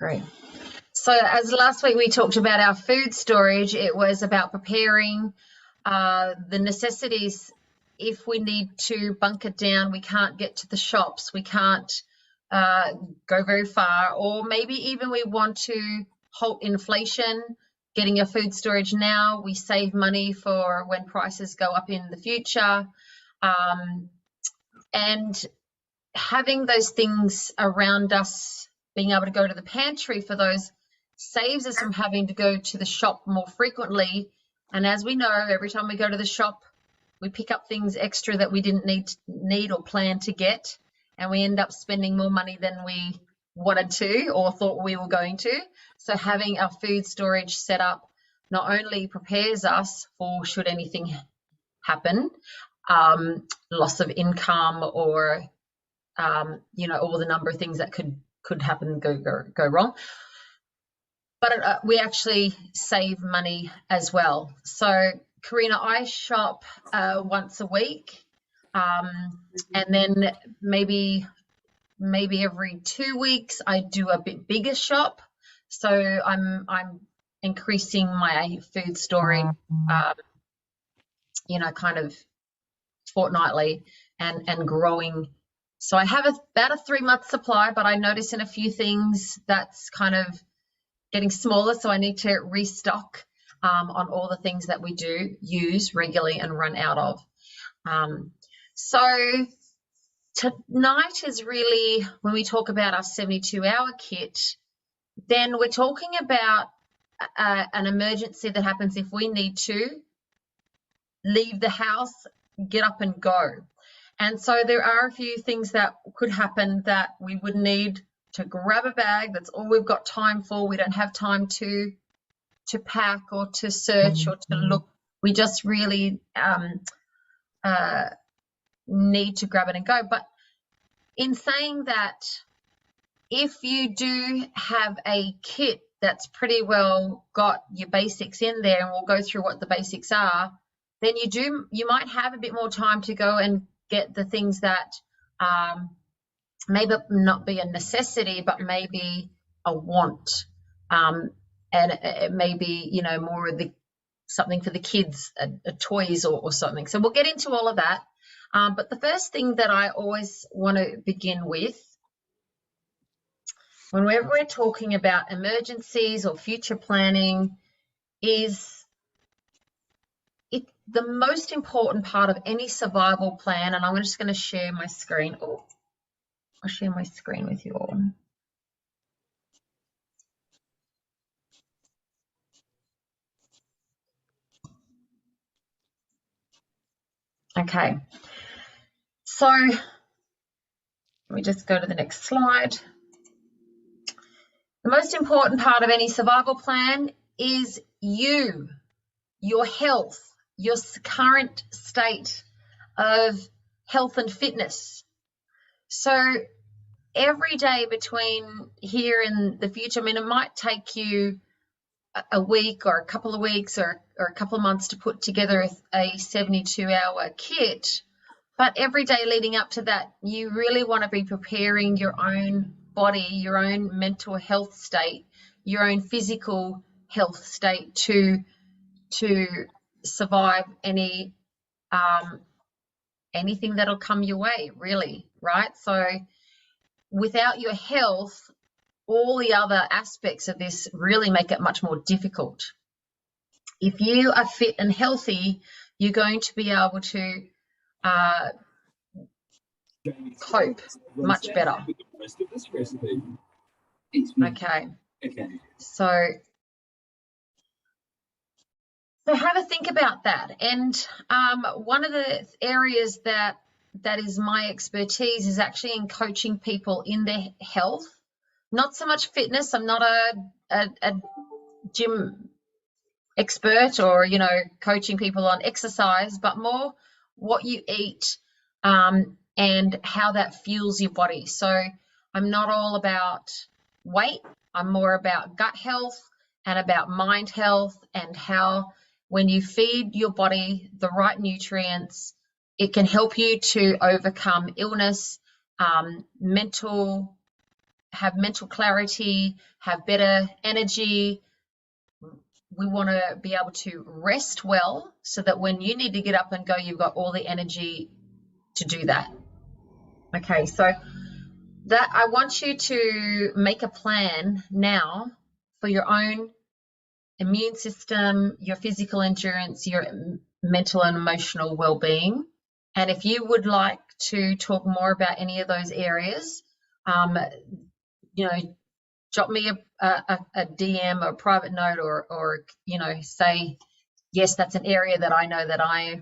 Great. So as last week we talked about our food storage, it was about preparing the necessities. If we need to bunker down, we can't get to the shops, we can't go very far, or maybe even we want to halt inflation, getting your food storage now, we save money for when prices go up in the future. And having those things around us, being able to go to the pantry for those, saves us from having to go to the shop more frequently. And as we know, every time we go to the shop, we pick up things extra that we didn't need or plan to get, and we end up spending more money than we wanted to or thought we were going to. So having our food storage set up not only prepares us for should anything happen, loss of income, or all the number of things that could happen and go wrong, but we actually save money as well. So Karina, I shop once a week, and then maybe every 2 weeks I do a bit bigger shop. So I'm increasing my food storage, kind of fortnightly and growing. So I have about a 3-month supply, but I notice in a few things that's kind of getting smaller, so I need to restock on all the things that we do use regularly and run out of. So tonight is really, when we talk about our 72-hour kit, then we're talking about an emergency that happens if we need to leave the house, get up and go. And so there are a few things that could happen that we would need to grab a bag. That's all we've got time for. We don't have time to pack or to search or to look. We just really need to grab it and go. But in saying that, if you do have a kit that's pretty well got your basics in there, and we'll go through what the basics are, then you might have a bit more time to go and get the things that maybe not be a necessity, but maybe a want, and it may be more of something for the kids, a toys or something. So we'll get into all of that, but the first thing that I always want to begin with, whenever we're talking about emergencies or future planning, is the most important part of any survival plan. And I'm just going to share my screen. I'll share my screen with you all. Okay, so let me just go to the next slide. The most important part of any survival plan is your health, your current state of health and fitness. So every day between here and the future, I mean, it might take you a week or a couple of weeks or a couple of months to put together a 72-hour kit, but every day leading up to that, you really want to be preparing your own body, your own mental health state, your own physical health state to survive anything that'll come your way, really, right? So without your health, all the other aspects of this really make it much more difficult. If you are fit and healthy, you're going to be able to cope much better. Okay. So have a think about that. And one of the areas that is my expertise is actually in coaching people in their health. Not so much fitness. I'm not a gym expert or, coaching people on exercise, but more what you eat and how that fuels your body. So I'm not all about weight. I'm more about gut health and about mind health, and how when you feed your body the right nutrients, it can help you to overcome illness, mental have mental clarity, have better energy. We want to be able to rest well so that when you need to get up and go, you've got all the energy to do that. Okay, so that I want you to make a plan now for your own immune system, your physical endurance, your mental and emotional well-being. And if you would like to talk more about any of those areas, drop me a DM or a private note, or say, yes, that's an area that I know that I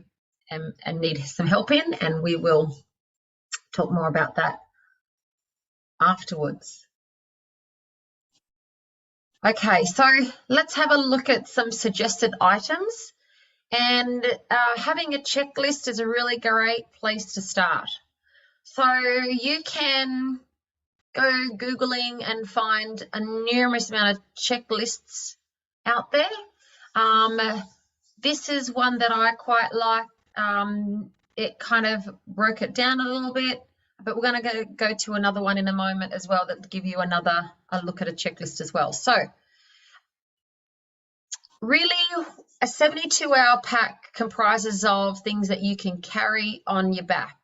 am and need some help in, and we will talk more about that afterwards. Okay, so let's have a look at some suggested items, and having a checklist is a really great place to start. So you can go Googling and find a numerous amount of checklists out there. This is one that I quite like. It kind of broke it down a little bit, but we're going to go to another one in a moment as well that will give you a look at a checklist as well. So really, a 72-hour pack comprises of things that you can carry on your back.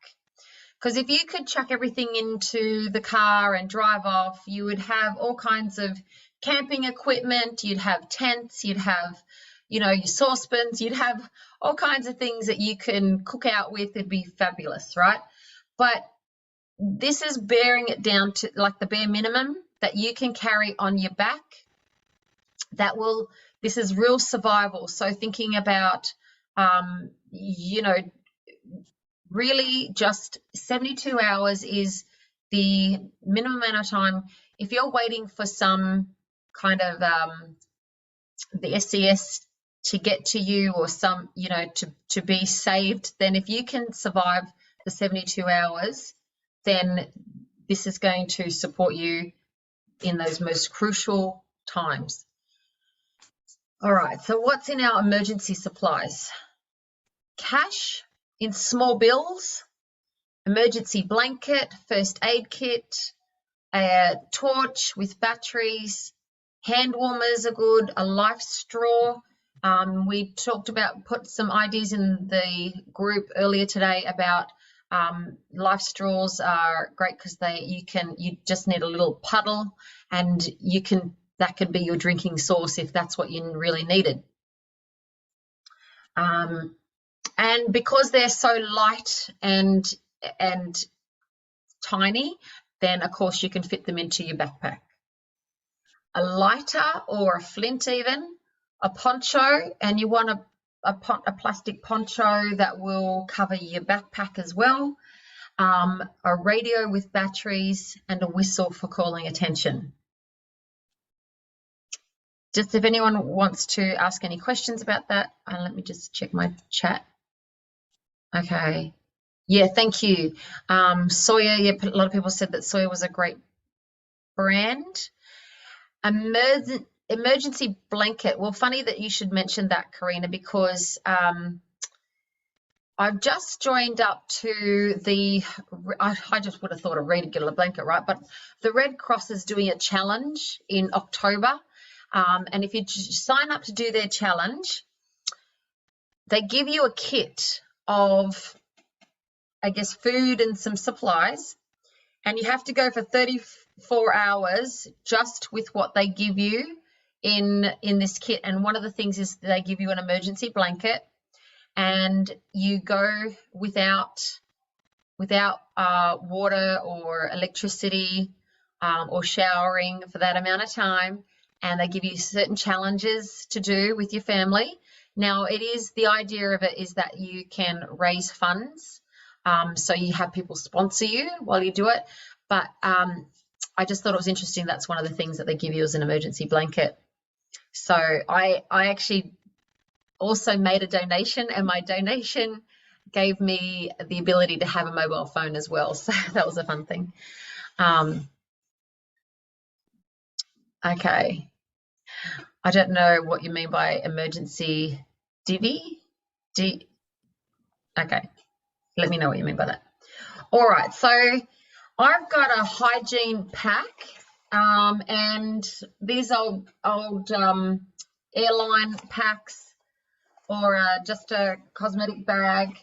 Because if you could chuck everything into the car and drive off, you would have all kinds of camping equipment, you'd have tents, you'd have, your saucepans, you'd have all kinds of things that you can cook out with. It'd be fabulous, right? But this is bearing it down to like the bare minimum that you can carry on your back. This is real survival. So thinking about, really just 72 hours is the minimum amount of time. If you're waiting for some kind of the SES to get to you, or some, to be saved, then if you can survive the 72 hours, then this is going to support you in those most crucial times. All right, so what's in our emergency supplies? Cash in small bills, emergency blanket, first aid kit, a torch with batteries, hand warmers are good, a life straw. We talked about, put some ideas in the group earlier today about life straws are great because you just need a little puddle, and that could be your drinking source if that's what you really needed. And because they're so light and tiny, then of course you can fit them into your backpack. A lighter or a flint even, a poncho, and you want a plastic poncho that will cover your backpack as well, a radio with batteries, and a whistle for calling attention. Just if anyone wants to ask any questions about that, and let me just check my chat. Okay. Yeah, thank you. Sawyer, yeah, a lot of people said that Sawyer was a great brand. Emergency blanket. Well, funny that you should mention that, Karina, because I've just joined up to I just would have thought a regular blanket, right? But the Red Cross is doing a challenge in October. And if you sign up to do their challenge, they give you a kit of, I guess, food and some supplies, and you have to go for 34 hours just with what they give you in this kit. And one of the things is they give you an emergency blanket, and you go without water or electricity or showering for that amount of time, and they give you certain challenges to do with your family. Now, the idea of it is that you can raise funds, so you have people sponsor you while you do it. But I just thought it was interesting. That's one of the things that they give you as an emergency blanket. So I actually also made a donation, and my donation gave me the ability to have a mobile phone as well. So that was a fun thing. Okay. I don't know what you mean by emergency divvy. Okay, let me know what you mean by that. All right, so I've got a hygiene pack, And these old airline packs, or just a cosmetic bag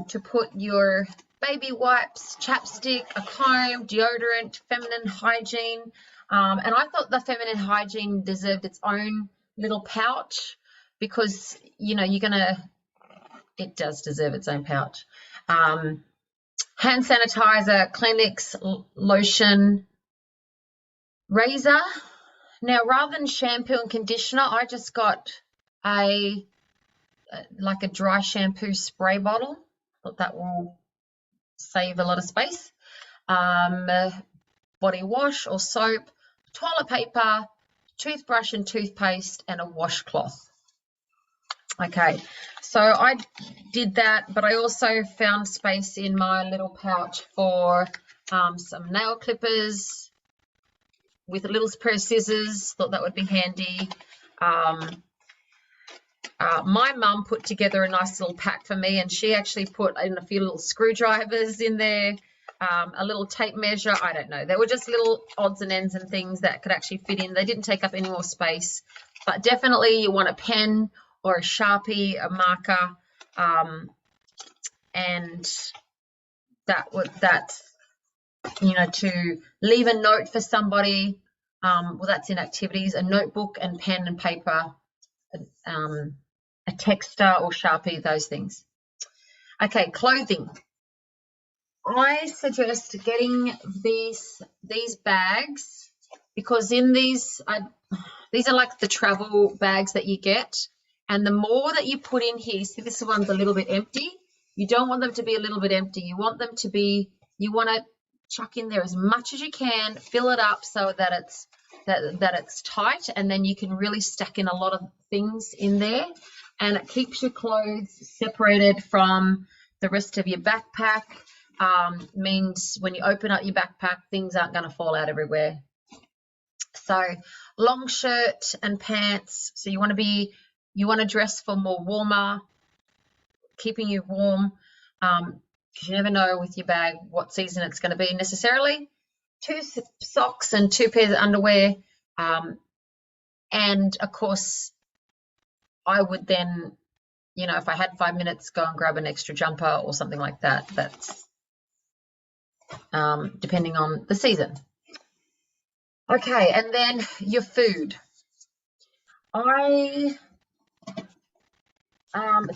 to put your baby wipes, chapstick, a comb, deodorant, feminine hygiene. And I thought the feminine hygiene deserved its own little pouch because, you know, it does deserve its own pouch. Hand sanitizer, Clinics, lotion, razor. Now, rather than shampoo and conditioner, I just got like a dry shampoo spray bottle. Thought that will save a lot of space. Body wash or soap, toilet paper, toothbrush and toothpaste, and a washcloth. Okay, so I did that, but I also found space in my little pouch for some nail clippers with a little pair of scissors. Thought that would be handy. My mum put together a nice little pack for me, and she actually put in a few little screwdrivers in there, a little tape measure. I don't know. They were just little odds and ends and things that could actually fit in. They didn't take up any more space, but definitely you want a pen or a Sharpie, a marker, and that's, you know, to leave a note for somebody. Well, that's in activities, a notebook and pen and paper, a texter or Sharpie, those things. Okay, clothing. I suggest getting these bags because in these are like the travel bags that you get, and the more that you put in here, see this one's a little bit empty. You don't want them to be a little bit empty. You want them to be, you want to chuck in there as much as you can, fill it up so that it's tight, and then you can really stack in a lot of things in there, and it keeps your clothes separated from the rest of your backpack. Means when you open up your backpack, things aren't going to fall out everywhere. So long shirt and pants. So you want to dress for more warmer, keeping you warm. You never know with your bag what season it's going to be necessarily. 2 socks and 2 pairs of underwear. And of course, I would then, you know, if I had 5 minutes, go and grab an extra jumper or something like that. That's depending on the season. Okay, and then your food. I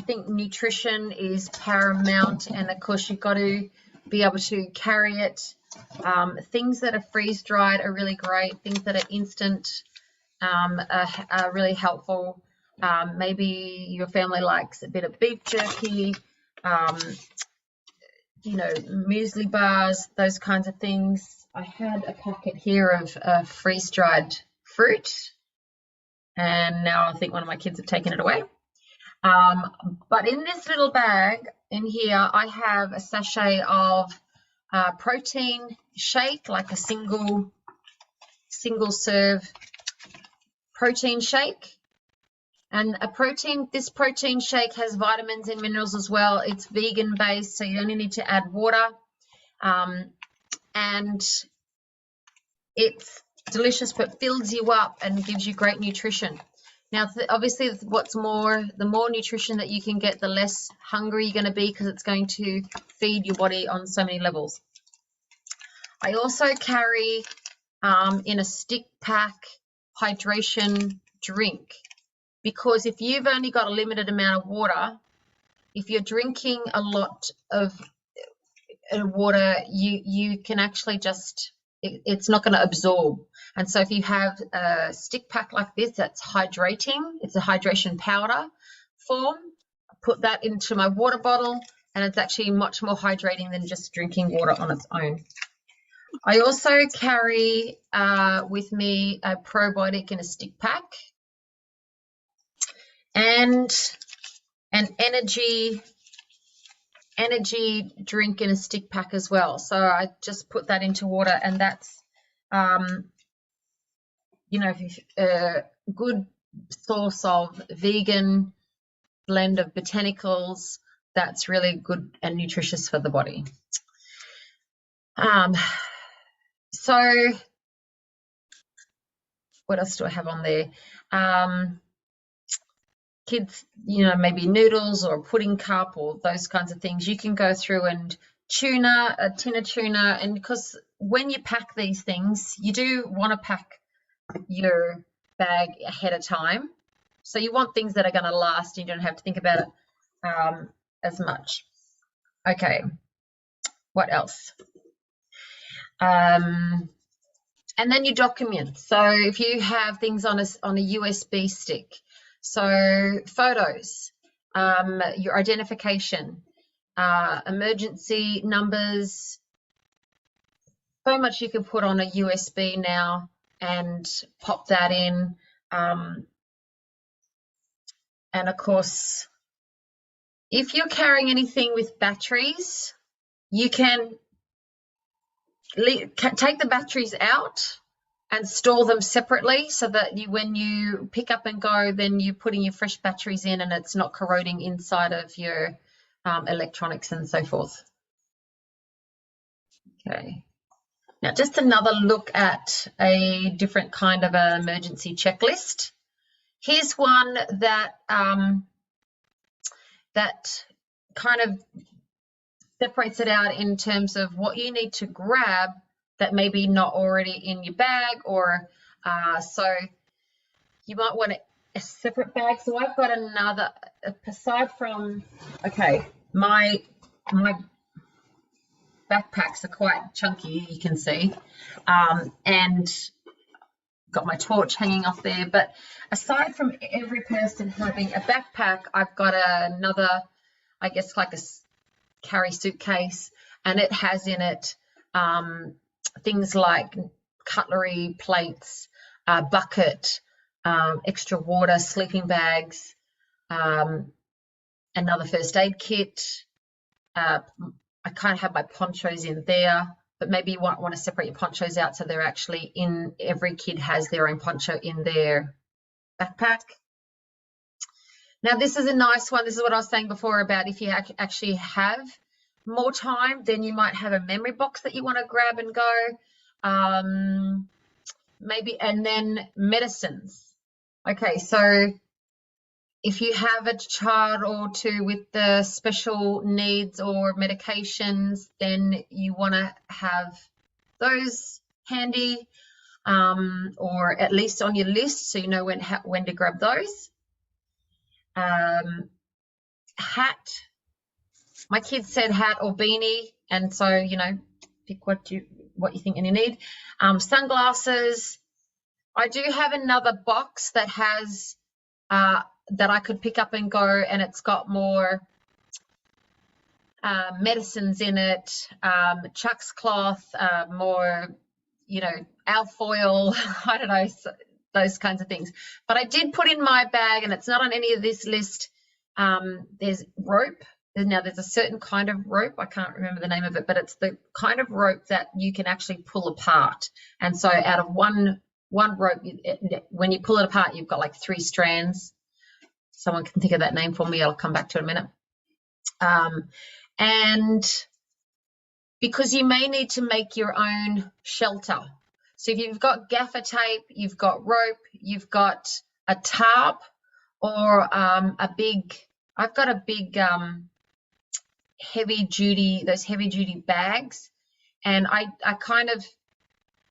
think nutrition is paramount, and of course you've got to be able to carry it. Things that are freeze-dried are really great. Things that are instant are really helpful. Maybe your family likes a bit of beef jerky, you know, muesli bars, those kinds of things. I had a packet here of freeze-dried fruit, and now I think one of my kids have taken it away. But in this little bag in here, I have a sachet of protein shake, like a single serve protein shake. And this protein shake has vitamins and minerals as well. It's vegan based, so you only need to add water. And it's delicious, but fills you up and gives you great nutrition. Now, obviously, the more nutrition that you can get, the less hungry you're going to be, because it's going to feed your body on so many levels. I also carry in a stick pack hydration drink, because if you've only got a limited amount of water, if you're drinking a lot of water, you can actually just, it's not going to absorb. And so if you have a stick pack like this that's hydrating, it's a hydration powder form, I put that into my water bottle, and it's actually much more hydrating than just drinking water on its own. I also carry with me a probiotic in a stick pack, and an energy drink in a stick pack as well. So I just put that into water, and that's you know, a good source of vegan blend of botanicals that's really good and nutritious for the body. So what else do I have on there? Kids, maybe noodles or a pudding cup or those kinds of things. You can go through and a tin of tuna, and because when you pack these things, you do want to pack your bag ahead of time. So you want things that are going to last, and you don't have to think about it as much. Okay, what else? And then your documents. So if you have things on a USB stick, so photos, your identification, emergency numbers, so much you can put on a USB now and pop that in. And of course, if you're carrying anything with batteries, you can take the batteries out and store them separately, so that when you pick up and go, then you're putting your fresh batteries in and it's not corroding inside of your electronics and so forth. Okay. Now, just another look at a different kind of an emergency checklist. Here's one that that kind of separates it out in terms of what you need to grab that may be not already in your bag, or so you might want a separate bag. So I've got another, aside from, okay, my backpacks are quite chunky, you can see, and got my torch hanging off there. But aside from every person having a backpack, I've got another, I guess, like a carry suitcase, and it has in it things like cutlery, plates, bucket, extra water, sleeping bags, another first aid kit. I kind of have my ponchos in there, but maybe you want to separate your ponchos out so they're actually in, every kid has their own poncho in their backpack. Now, this is a nice one. This is what I was saying before about if you actually have more time, then you might have a memory box that you want to grab and go. Maybe, and then medicines. Okay, so if you have a child or two with the special needs or medications, then you want to have those handy, or at least on your list, so you know when to grab those. Hat. My kids said hat or beanie, and so pick what you think and you need. Sunglasses. I do have another box that has that I could pick up and go, and it's got more medicines in it, Chuck's cloth, more, alfoil, I don't know, those kinds of things. But I did put in my bag, and it's not on any of this list, there's rope. Now, there's a certain kind of rope, I can't remember the name of it, but it's the kind of rope that you can actually pull apart. And so out of one rope, when you pull it apart, you've got like 3 strands. Someone can think of that name for me. I'll come back to it in a minute. And because you may need to make your own shelter. So if you've got gaffer tape, you've got rope, you've got a tarp, or I've got a big heavy duty bags, and I kind of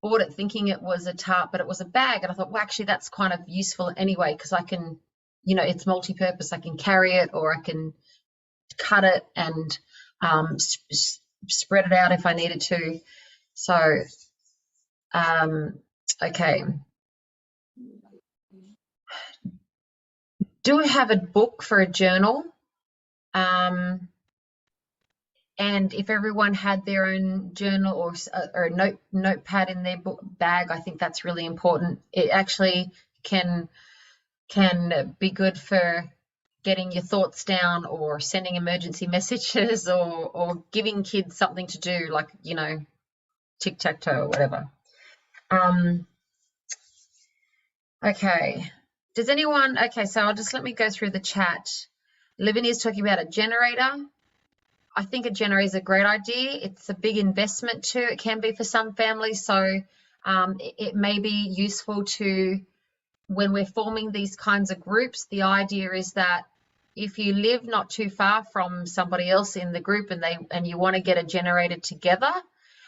bought it thinking it was a tarp, but it was a bag, and I thought, well, actually that's kind of useful anyway, because I can, it's multi-purpose. I can carry it, or I can cut it and spread it out if I needed to. So okay, do have a book for a journal. And if everyone had their own journal or a notepad in their bag, I think that's really important. It actually can be good for getting your thoughts down, or sending emergency messages, or giving kids something to do, like, tic-tac-toe or whatever. Okay. Does anyone, okay, so let me go through the chat. Living is talking about a generator. I think a generator is a great idea. It's a big investment too. It can be for some families. So It may be useful to, when we're forming these kinds of groups, the idea is that if you live not too far from somebody else in the group and you want to get a generator together,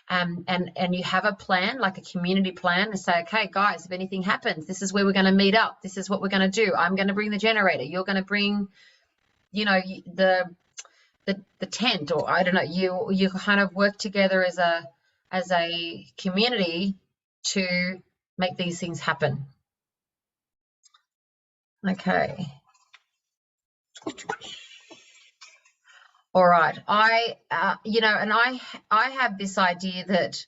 and you have a plan, like a community plan, and say, okay, guys, if anything happens, this is where we're going to meet up. This is what we're going to do. I'm going to bring the generator. You're going to bring, the tent, or I don't know. You kind of work together as a community to make these things happen. Okay. All right. I have this idea that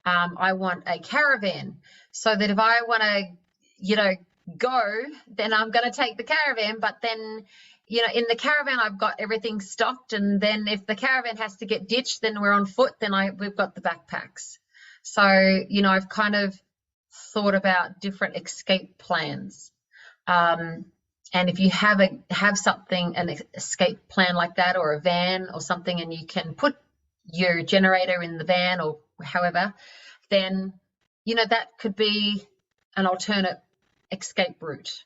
I want a caravan, so that if I want to, go, then I'm going to take the caravan. But then, in the caravan, I've got everything stocked. And then if the caravan has to get ditched, then we're on foot. Then we've got the backpacks. So, I've kind of thought about different escape plans. And if you have an escape plan like that, or a van or something, and you can put your generator in the van or however, then, that could be an alternate escape route.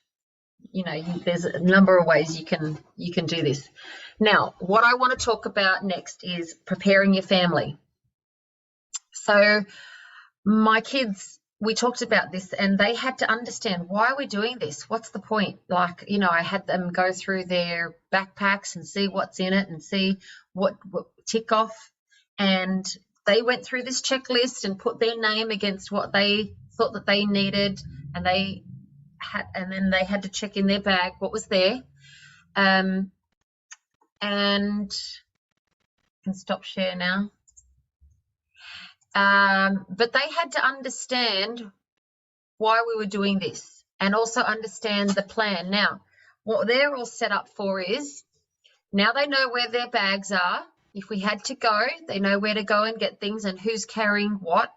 There's a number of ways you can do this. Now, what I want to talk about next is preparing your family. So my kids, we talked about this, and they had to understand, why are we doing this? What's the point? Like, I had them go through their backpacks and see what's in it and see what tick off. And they went through this checklist and put their name against what they thought that they needed, and then they had to check in their bag what was there. And I can stop share now. But they had to understand why we were doing this, and also understand the plan. Now, what they're all set up for is, now they know where their bags are. If we had to go, they know where to go and get things and who's carrying what.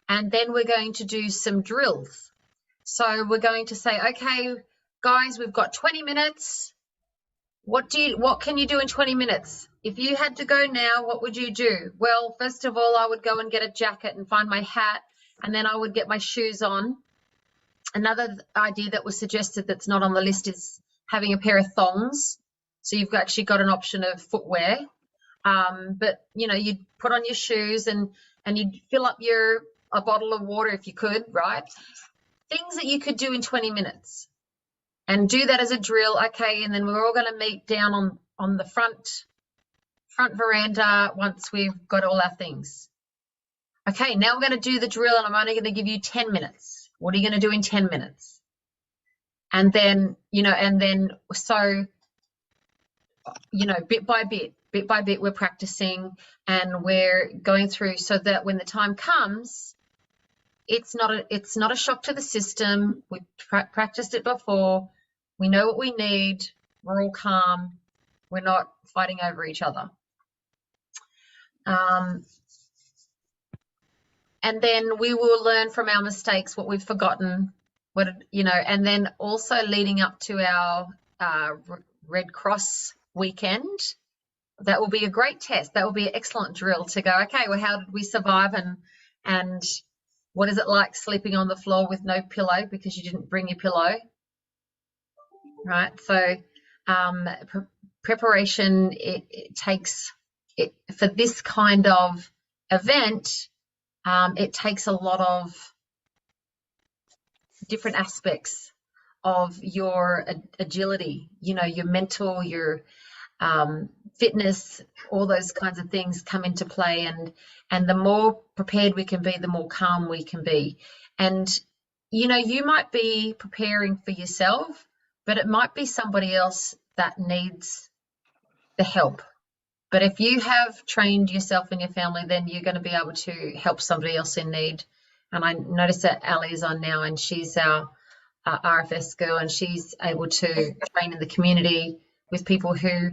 And then we're going to do some drills. So we're going to say, okay, guys, we've got 20 minutes. What can you do in 20 minutes? If you had to go now, what would you do? Well, first of all, I would go and get a jacket and find my hat, and then I would get my shoes on. Another idea that was suggested that's not on the list is having a pair of thongs. So you've actually got an option of footwear. But, you'd put on your shoes and you'd fill up a bottle of water if you could, right? Things that you could do in 20 minutes. And do that as a drill. Okay, and then we're all going to meet down on the front veranda once we've got all our things. Okay, now we're going to do the drill, and I'm only going to give you 10 minutes. What are you going to do in 10 minutes? And then, bit by bit, we're practicing, and we're going through, so that when the time comes, it's not a shock to the system. We practiced it before. We know what we need. We're all calm. We're not fighting over each other. And then we will learn from our mistakes, what we've forgotten, and then also leading up to our Red Cross weekend. That will be a great test. That will be an excellent drill to go, okay, well, how did we survive, and what is it like sleeping on the floor with no pillow because you didn't bring your pillow, right? So preparation, it takes, for this kind of event, it takes a lot of different aspects of your agility, your mental, your fitness, all those kinds of things come into play, and the more prepared we can be, the more calm we can be. And you might be preparing for yourself, but it might be somebody else that needs the help. But if you have trained yourself and your family, then you're going to be able to help somebody else in need. And I notice that Ali is on now, and she's our RFS girl, and she's able to train in the community with people who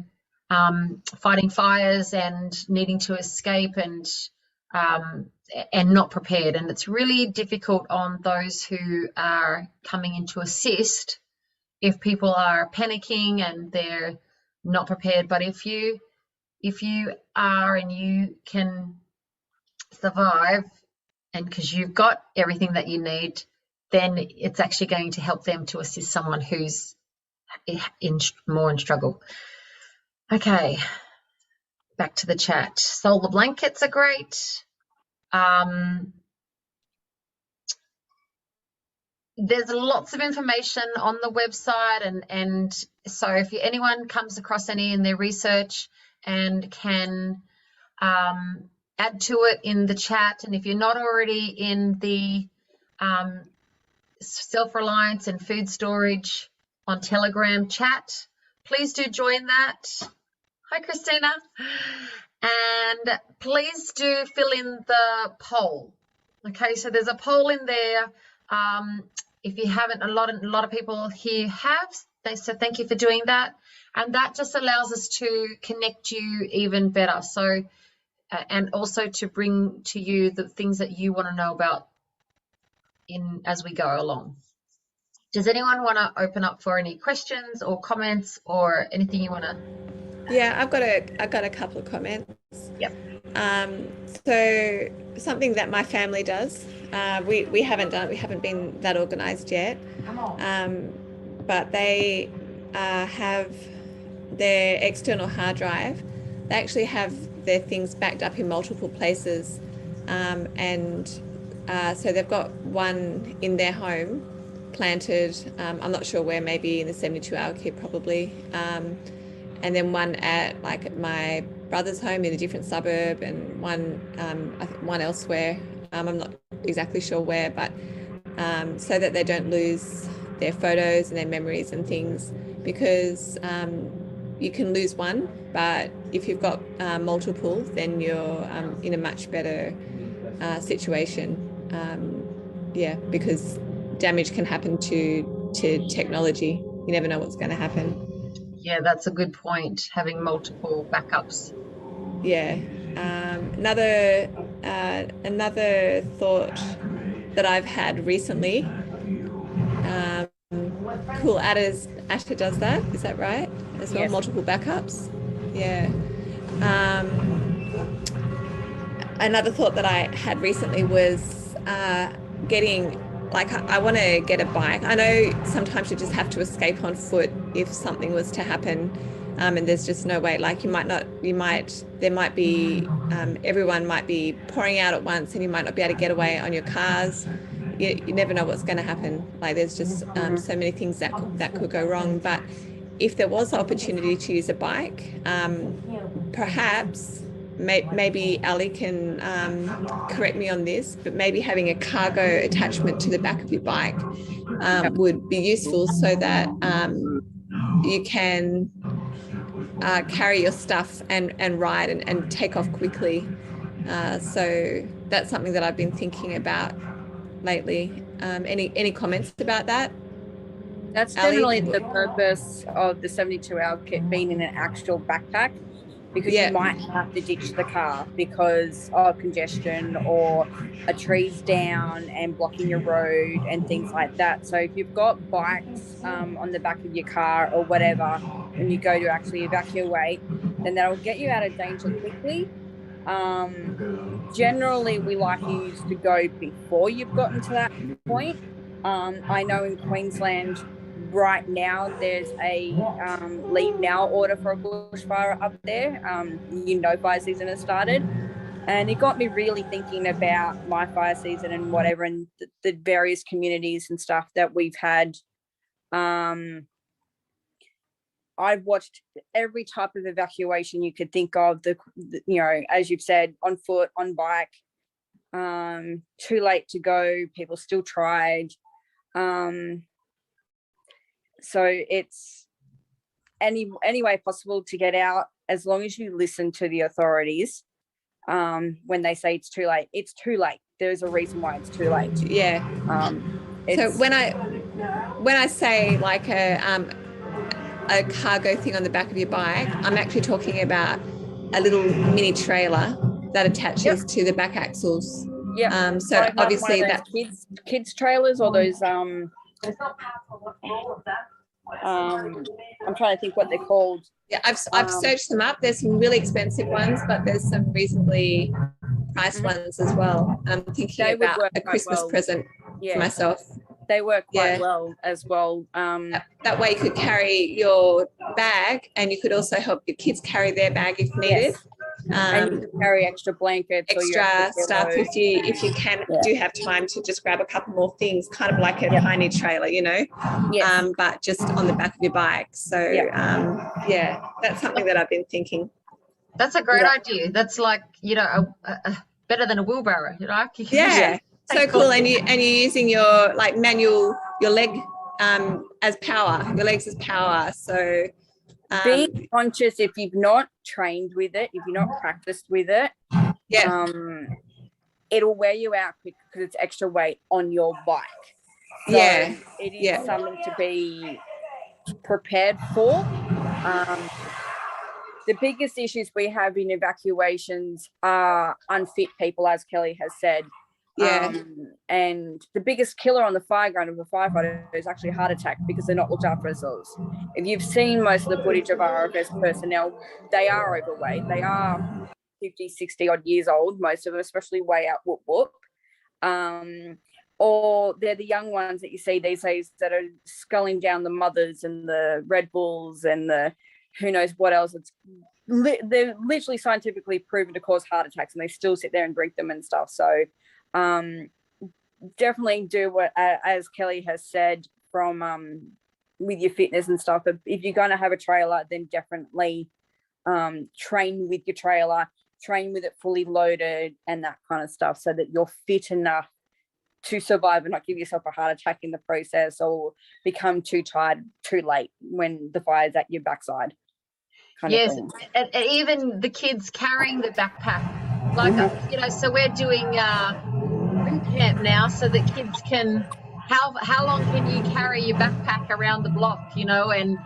fighting fires and needing to escape and not prepared. And it's really difficult on those who are coming in to assist if people are panicking and they're not prepared. But if you are and you can survive, and because you've got everything that you need, then it's actually going to help them to assist someone who's more in struggle. Okay, back to the chat. Solar blankets are great. There's lots of information on the website, and so if anyone comes across any in their research and can add to it in the chat, and if you're not already in the self-reliance and food storage on Telegram chat, please do join that. Hi, Christina. And please do fill in the poll. Okay, so there's a poll in there. If you haven't, a lot of people here have, so thank you for doing that. And that just allows us to connect you even better. So, and also to bring to you the things that you want to know about as we go along. Does anyone want to open up for any questions or comments or anything you want to? Yeah, I've got a couple of comments. Yep. So something that my family does, we haven't done it. We haven't been that organised yet. But they have their external hard drive. They actually have their things backed up in multiple places, and so they've got one in their home planted. I'm not sure where, maybe in the 72-hour kit probably. And then one at my brother's home in a different suburb, and one elsewhere. I'm not exactly sure where, but so that they don't lose their photos and their memories and things, because you can lose one, but if you've got multiple, then you're in a much better situation. Yeah, because damage can happen to technology. You never know what's going to happen. Yeah, that's a good point, having multiple backups. Yeah. Another thought that I've had recently, cool, Asha does that, is that right? As well, yes. Multiple backups. Yeah. Another thought that I had recently was getting, I want to get a bike. I know sometimes you just have to escape on foot if something was to happen, and there's just no way. There might be, everyone might be pouring out at once, and you might not be able to get away on your cars. You never know what's going to happen. There's just so many things that could go wrong. But if there was opportunity to use a bike, perhaps. Maybe Ali can correct me on this, but maybe having a cargo attachment to the back of your bike would be useful, so that you can carry your stuff and ride and take off quickly. So that's something that I've been thinking about lately. Any comments about that? That's definitely the purpose of the 72-hour kit, being in an actual backpack. Because you might have to ditch the car because of congestion, or a tree's down and blocking your road and things like that. So if you've got bikes on the back of your car or whatever, when you go to actually evacuate, then that'll get you out of danger quickly. Generally, we like you to go before you've gotten to that point. I know in Queensland right now there's a leave now order for a bushfire up there. Fire season has started, and it got me really thinking about my fire season and whatever, and the various communities and stuff that we've had. I've watched every type of evacuation you could think of, as you've said, on foot, on bike, too late to go, people still tried. So it's any way possible to get out, as long as you listen to the authorities. When they say it's too late, it's too late. There's a reason why it's too late. Yeah. So when I say a cargo thing on the back of your bike, I'm actually talking about a little mini trailer that attaches to the back axles. Yeah. So obviously that kids trailers, or those I'm trying to think what they're called. Yeah, I've searched them up. There's some really expensive ones, but there's some reasonably priced ones as well. I'm thinking about a Christmas present for myself. They work quite well as well. That way you could carry your bag, and you could also help your kids carry their bag if needed. And you can carry extra blankets, extra stuff if you can do have time to just grab a couple more things, kind of like a tiny trailer, you know, but just on the back of your bike. So that's something that I've been thinking. That's a great idea. That's like, you know, better than a wheelbarrow, you know. So cool. And you're using your like manual, your leg as power, your legs as power. So be conscious if you've not trained with it, if you're not practiced with it, it'll wear you out quick because it's extra weight on your bike. So it is something to be prepared for. The biggest issues we have in evacuations are unfit people, as Kelly has said. And the biggest killer on the fireground of a firefighter is actually a heart attack because they're not looked after themselves. If you've seen most of the footage of RFS personnel, they are overweight. They are 50, 60 odd years old, most of them, especially way out whoop whoop. Or they're the young ones that you see these days that are sculling down the mothers and the Red Bulls and the who knows what else. They're literally scientifically proven to cause heart attacks, and they still sit there and drink them and stuff. So definitely do what, as Kelly has said, from with your fitness and stuff. But if you're going to have a trailer, then definitely train with your trailer, train with it fully loaded and that kind of stuff, so that you're fit enough to survive and not give yourself a heart attack in the process or become too tired too late when the fire's at your backside. Yes, and even the kids carrying the backpack, like you know. So we're doing boot camp now, so that kids can. How long can you carry your backpack around the block? You know, and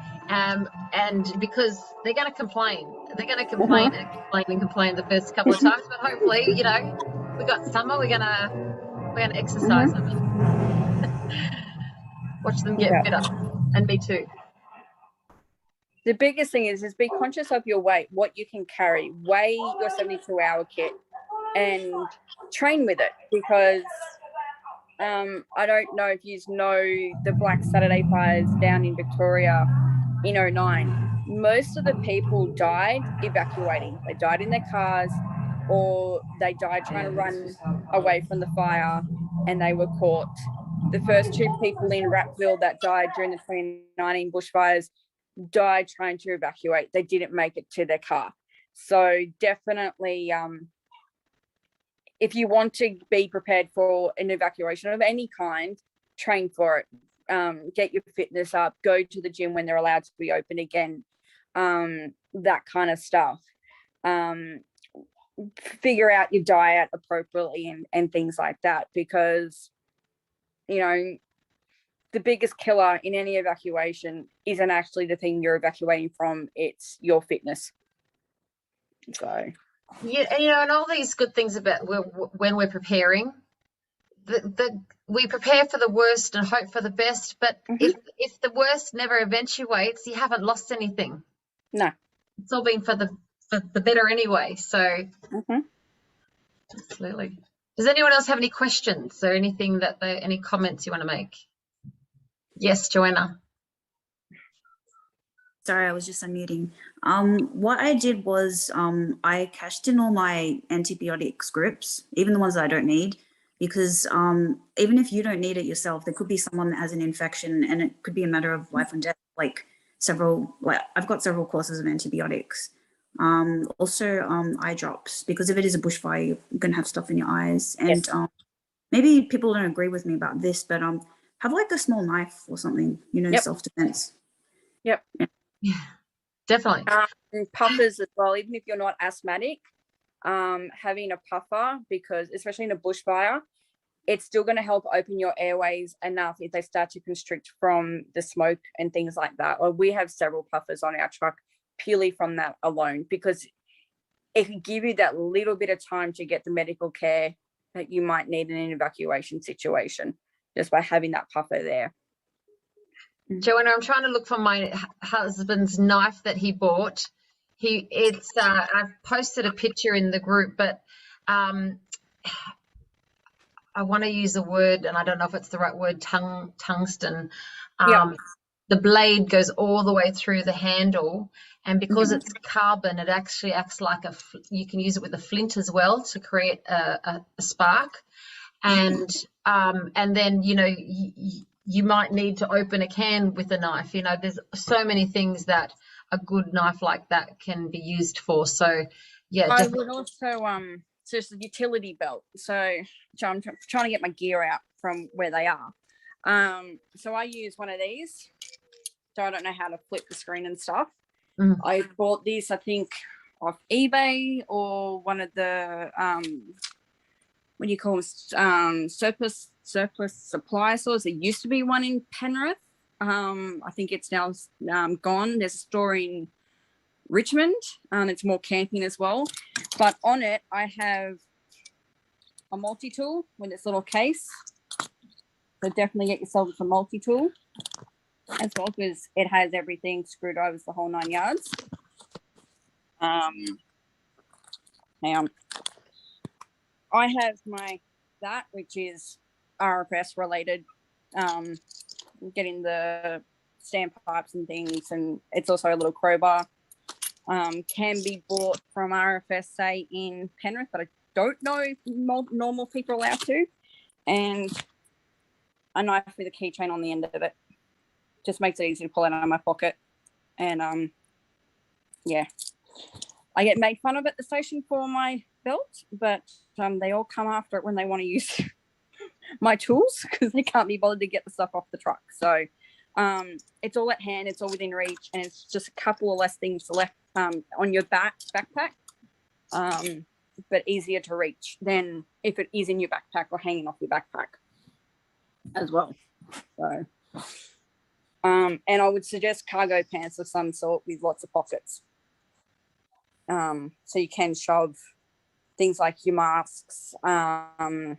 because they're going to complain, and complain the first couple of times, but hopefully, you know, we got summer. We're gonna exercise them, watch them get fitter, and me too. The biggest thing is be conscious of your weight, what you can carry, weigh your 72-hour kit and train with it, because I don't know if you know the Black Saturday fires down in Victoria in 2009. Most of the people died evacuating. They died in their cars, or they died trying to run away from the fire and they were caught. The first 2 people in Rapville that died during the 2019 bushfires died trying to evacuate. They didn't make it to their car. So definitely, if you want to be prepared for an evacuation of any kind, train for it. Get your fitness up, go to the gym when they're allowed to be open again, that kind of stuff. Figure out your diet appropriately and things like that, because, you know, the biggest killer in any evacuation isn't actually the thing you're evacuating from, it's your fitness. So yeah, you know, and all these good things about when we're preparing, we prepare for the worst and hope for the best, but if the worst never eventuates, you haven't lost anything. No, it's all been for the better anyway. So absolutely. Does anyone else have any questions or anything any comments you want to make? Yes, Joanna. Sorry, I was just unmuting. What I did was I cashed in all my antibiotic scripts, even the ones that I don't need, because even if you don't need it yourself, there could be someone that has an infection and it could be a matter of life and death. I've got several courses of antibiotics. Also eye drops, because if it is a bushfire, you're going to have stuff in your eyes. And maybe people don't agree with me about this, but have like a small knife or something, you know, self-defense. Yeah, definitely. Puffers as well, even if you're not asthmatic, having a puffer, because especially in a bushfire, it's still going to help open your airways enough if they start to constrict from the smoke and things like that. Or we have several puffers on our truck purely from that alone, because it can give you that little bit of time to get the medical care that you might need in an evacuation situation, just by having that puffer there. Joanna, I'm trying to look for my husband's knife that he bought. I've posted a picture in the group, but I want to use a word, and I don't know if it's the right word, tungsten. Yep. The blade goes all the way through the handle, and because it's carbon, it actually acts like you can use it with a flint as well to create a spark. And then, you know, you might need to open a can with a knife. You know, there's so many things that a good knife like that can be used for. So yeah, I would also so it's a utility belt. So I'm trying to get my gear out from where they are. So I use one of these. So I don't know how to flip the screen and stuff. I bought this, I think, off eBay or one of the what do you call them? Surplus supply stores. There used to be one in Penrith. I think it's now gone. There's a store in Richmond, and it's more camping as well. But on it, I have a multi-tool with this little case. So definitely get yourself a multi-tool as well, because it has everything, screwdrivers, the whole 9 yards. Now, I have that, which is RFS related, getting the standpipes and things, and it's also a little crowbar. Can be bought from RFS, say, in Penrith, but I don't know if normal people are allowed to. And a knife with a keychain on the end of it. Just makes it easy to pull it out of my pocket. And yeah, I get made fun of at the station for my belt, but they all come after it when they want to use my tools, because they can't be bothered to get the stuff off the truck. So it's all at hand, it's all within reach, and it's just a couple of less things left on your backpack, but easier to reach than if it is in your backpack or hanging off your backpack as well. So and I would suggest cargo pants of some sort with lots of pockets, so you can shove things like your masks, and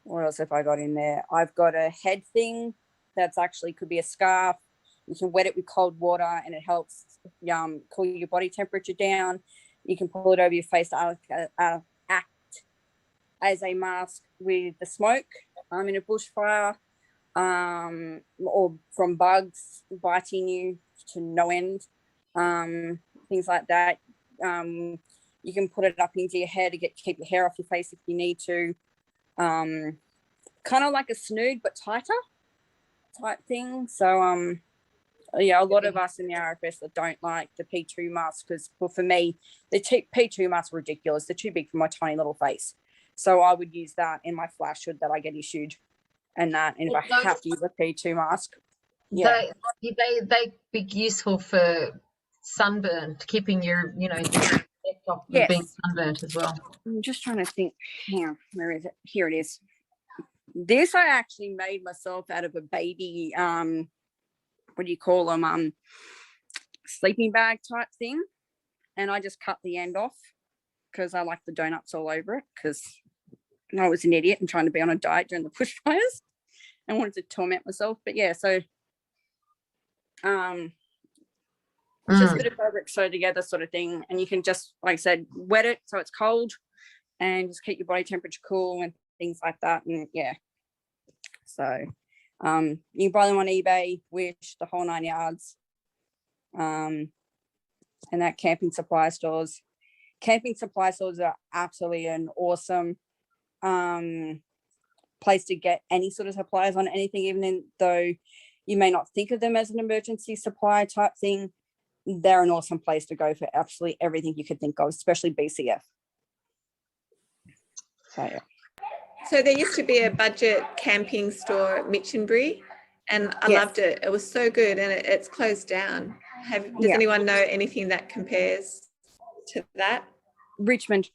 what else have I got in there? I've got a head thing that's actually could be a scarf. You can wet it with cold water and it helps cool your body temperature down. You can pull it over your face to act as a mask with the smoke in a bushfire, or from bugs biting you to no end, things like that. You can put it up into your hair to keep your hair off your face if you need to. Kind of like a snood but tighter type thing. So yeah, a lot of us in the RFS that don't like the P2 mask, because for me the P2 masks are ridiculous. They're too big for my tiny little face. So I would use that in my flash hood that I get issued, and if I have to use a P2 mask, yeah, they be useful for sunburn, keeping your off yes, being sunburnt as well. I'm just trying to think. Hang on, where is it? Here it is. This I actually made myself out of a baby, what do you call them? Sleeping bag type thing. And I just cut the end off because I like the donuts all over it, because I was an idiot and trying to be on a diet during the bushfires and wanted to torment myself. But yeah, so it's just a bit of fabric sewed together sort of thing. And you can just, like I said, wet it so it's cold and just keep your body temperature cool and things like that. And yeah, so you can buy them on eBay, Wish, the whole 9 yards, and that camping supply stores. Camping supply stores are absolutely an awesome place to get any sort of supplies on anything, even though you may not think of them as an emergency supply type thing. They're an awesome place to go for absolutely everything you could think of, especially BCF. So yeah. So there used to be a budget camping store at Mitchinbury, and I loved it. It was so good, and it's closed down. Does anyone know anything that compares to that? Richmond.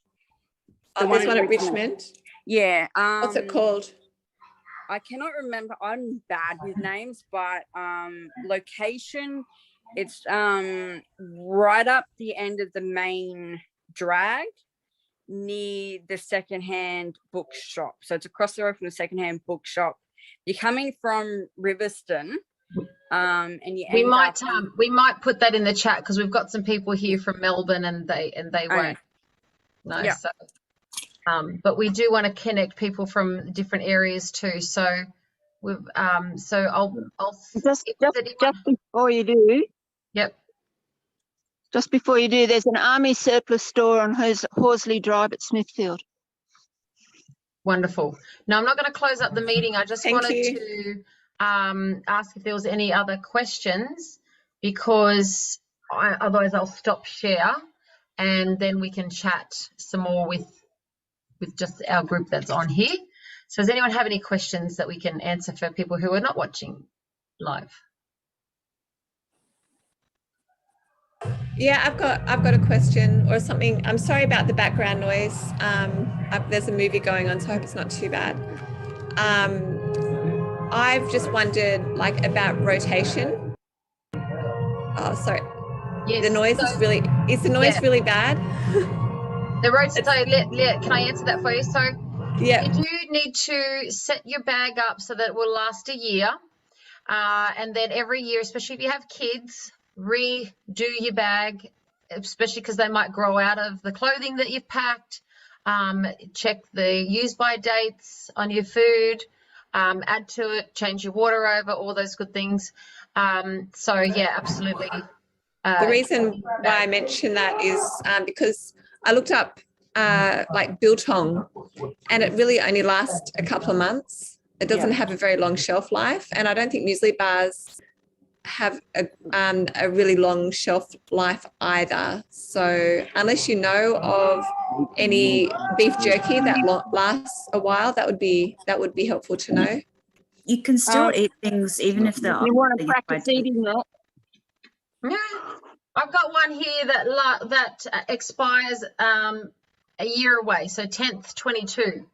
There's one at Richmond? Yeah. What's it called? I cannot remember. I'm bad with names, but location, it's right up the end of the main drag near the secondhand bookshop. So it's across the road from the secondhand bookshop. you're coming from Riverston, and you We end might up we might put that in the chat because we've got some people here from Melbourne and they won't know. Yeah. So, but we do want to connect people from different areas too. So we've so I'll Just before you do. Yep. Just before you do, there's an army surplus store on Horsley Drive at Smithfield. Wonderful. Now I'm not going to close up the meeting. I just wanted to ask if there was any other questions, because otherwise I'll stop share and then we can chat some more with just our group that's on here. So does anyone have any questions that we can answer for people who are not watching live? Yeah, I've got a question or something. I'm sorry about the background noise. There's a movie going on, so I hope it's not too bad. I've just wondered, like, about rotation. Oh, sorry. Yes. The noise is the noise really bad? The rotation. So can I answer that for you? So yeah, you do need to set your bag up so that it will last a year, and then every year, especially if you have kids, redo your bag, especially because they might grow out of the clothing that you've packed. Check the use by dates on your food, add to it, change your water over, all those good things. So yeah, absolutely. The reason why I mention that is because I looked up like biltong, and it really only lasts a couple of months. It doesn't have a very long shelf life, and I don't think muesli bars have a really long shelf life either. So unless you know of any beef jerky that lasts a while, that would be helpful to know. You can still eat things even if they're. You want to practice eating that? Yeah, I've got one here that expires a year away, so 10th 22.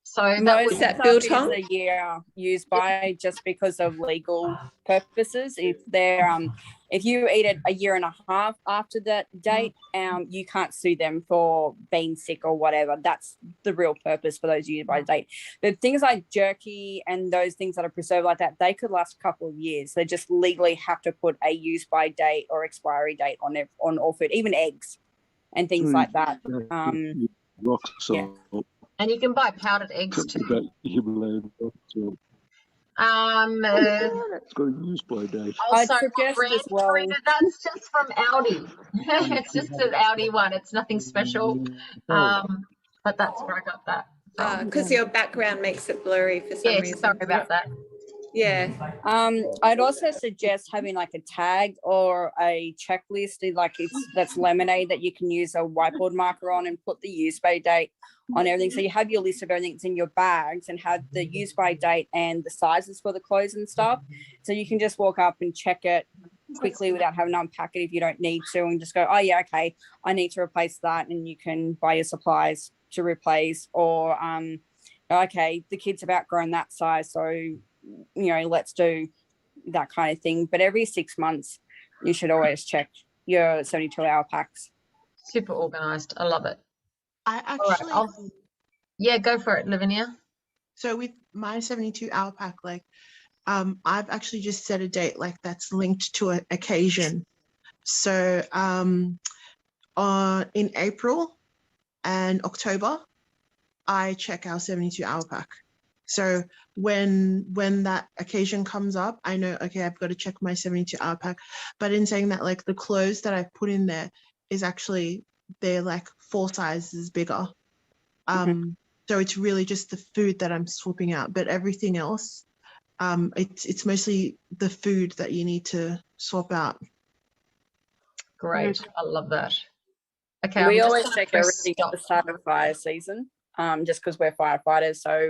So most that stuff is a year used by, just because of legal purposes. If they're if you eat it a year and a half after that date, you can't sue them for being sick or whatever. That's the real purpose for those used by date. But things like jerky and those things that are preserved like that, they could last a couple of years. They just legally have to put a use by date or expiry date on all food, even eggs and things like that. Yeah. And you can buy powdered eggs too. It's got a use by date. Also, I'd suggest as well. That's just from Aldi. It's just an Aldi one. It's nothing special. But that's where I got that. Because your background makes it blurry for some reason. Sorry about that. Yeah. I'd also suggest having like a tag or a checklist, like that's lemonade, that you can use a whiteboard marker on and put the use by date on everything. So you have your list of everything that's in your bags and have the use by date and the sizes for the clothes and stuff. So you can just walk up and check it quickly without having to unpack it if you don't need to, and just go, oh yeah, okay, I need to replace that, and you can buy your supplies to replace. Or okay, the kid's about grown that size, so let's do that kind of thing. But every 6 months you should always check your 72-hour packs. Super organized. I love it. I actually yeah, go for it, Lavinia. So with my 72-hour pack, like I've actually just set a date like that's linked to an occasion. So in April and October I check our 72-hour pack. So when that occasion comes up, I know, okay, I've got to check my 72-hour pack. But in saying that, like the clothes that I've put in there is actually, they're like 4 sizes bigger. So it's really just the food that I'm swapping out, but everything else, it's mostly the food that you need to swap out. Great. I love that. Okay. We always check everything at the start of fire season, just because we're firefighters. So